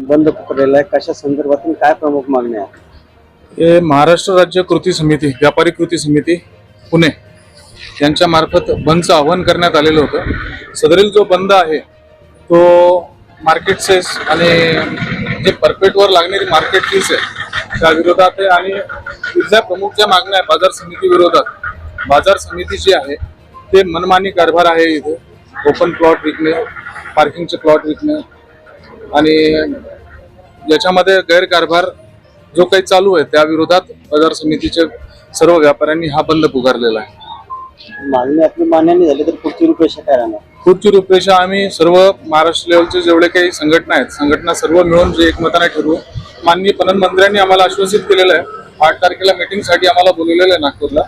बंद पुकारलेला आहे, कशा संदर्भातून काय प्रमुख मागण्या आहेत? हे महाराष्ट्र राज्य कृती समिती, व्यापारी कृती समिती पुणे यांच्या मार्फत बंदचं आवाहन करण्यात आलेलं होतं। सदरील जो बंद आहे तो मार्केट सेस आणि जे परपेटवर लागणारी मार्केट फीस आहे त्या विरोधात आहे आणि इथल्या प्रमुख ज्या मागण्या आहे बाजार समिती विरोधात, बाजार समिती जी आहे ते मनमानी कारभार आहे। इथे ओपन प्लॉट विकणे, पार्किंगचे प्लॉट विकणे आणि याच्यामध्ये गैरकारभार जो काही चालू आहे त्या विरोधात बाजार समितीचे सर्व व्यापाऱ्यांनी हा बंद पुकारलेला आहे। मागणी आपली मान्य झाली तर पुढची रूपरेषा काय राहणार? पुढची रूपरेषा आम्ही सर्व महाराष्ट्र लेवलचे जेवढे काही संघटना आहेत, संघटना सर्व मिळून जे एकमताने ठरवू। माननीय पणन मंत्र्यांनी आम्हाला आश्वासित केलेलं आहे 8 तारखेला मीटिंगसाठी आम्हाला बोलवलेलं आहे नागपूरला।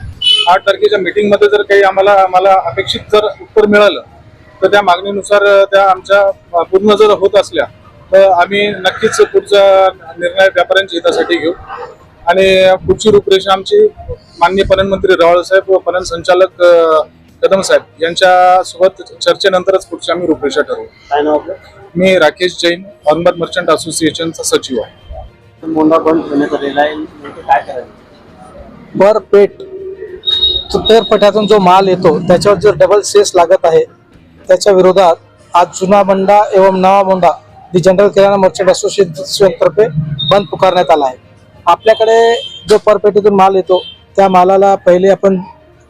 8 तारखेच्या मीटिंगमध्ये जर काही आम्हाला अपेक्षित जर उत्तर मिळालं तर त्या मागणीनुसार त्या आमच्या पूर्ण जर होत असल्या तर आम्ही नक्कीच पुढचा निर्णय व्यापाऱ्यांच्या हितासाठी घेऊ आणि पुढची रूपरेषा आमची माननीय पणन मंत्री रावळ साहेब व पणन संचालक कदम साहेब यांच्या सोबत चर्चेनंतरच पुढची आम्ही रूपरेषा ठरवू। काय नाव आपलं? मी राकेश जैन, औरंगाबाद मर्चंट असोसिएशनचा सचिव आहे। मोंढा बंद ठेवण्यात आलेला आहे, नेमकं काय करायचं? बरपेट तुटरपट्यातून जो माल येतो त्याच्यावर जो डबल सेस लागत आहे त्याच्या विरोधात आज जुना मोंढा एवं नवा मोंढा दी जनरल किराणा मर्चंट असोसिएशन तर्फे बंद पुकारण्यात आला आहे। आपल्याकडे जो परपेटीतून माल येतो त्या मालाला पहिले आपण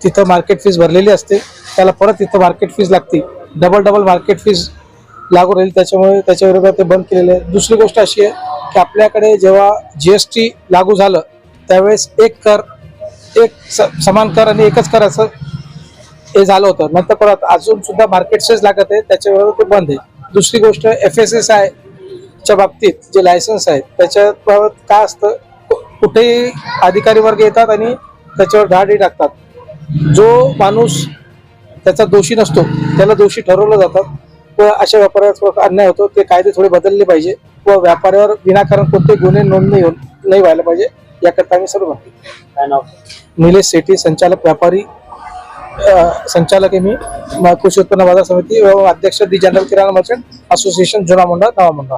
तिथं मार्केट फीस भरलेली असते, त्याला परत तिथं मार्केट फीस लागते, डबल मार्केट फीस लागू राहील, त्याच्यामुळे त्याच्या विरोधात ते बंद केलेले आहे। दुसरी गोष्ट अशी आहे की आपल्याकडे जेव्हा GST लागू झालं त्यावेळेस एक समान कर आणि एकच कर असं हे झालं होतं, नंतर परत अजून सुद्धा मार्केट सेस लागत आहे, त्याच्यावर ते बंद आहे। दुसरी गोष्ट FSSAI च्या बाबतीत जे लायसन्स आहे त्याच्यात काय असतं, कुठेही अधिकारी वर्ग येतात आणि त्याच्यावर धाडी टाकतात। जो माणूस त्याचा दोषी नसतो त्याला दोषी ठरवलं जातात व अशा व्यापाऱ्यावर अन्याय होतो। ते कायदे थोडे बदलले पाहिजे व व्यापाऱ्यावर विनाकारण कोणते गुन्हे नोंद नाही व्हायला पाहिजे, याकरता आम्ही सर्व म्हणतो। काय नाव? निलेश सेठी, संचालक व्यापारी संचालक आहे मी, कृषी उत्पन्न बाजार समिती व अध्यक्ष दी जनरल किराणा मर्चंट असोसिएशन जुना मोंढा नवा मोंढा।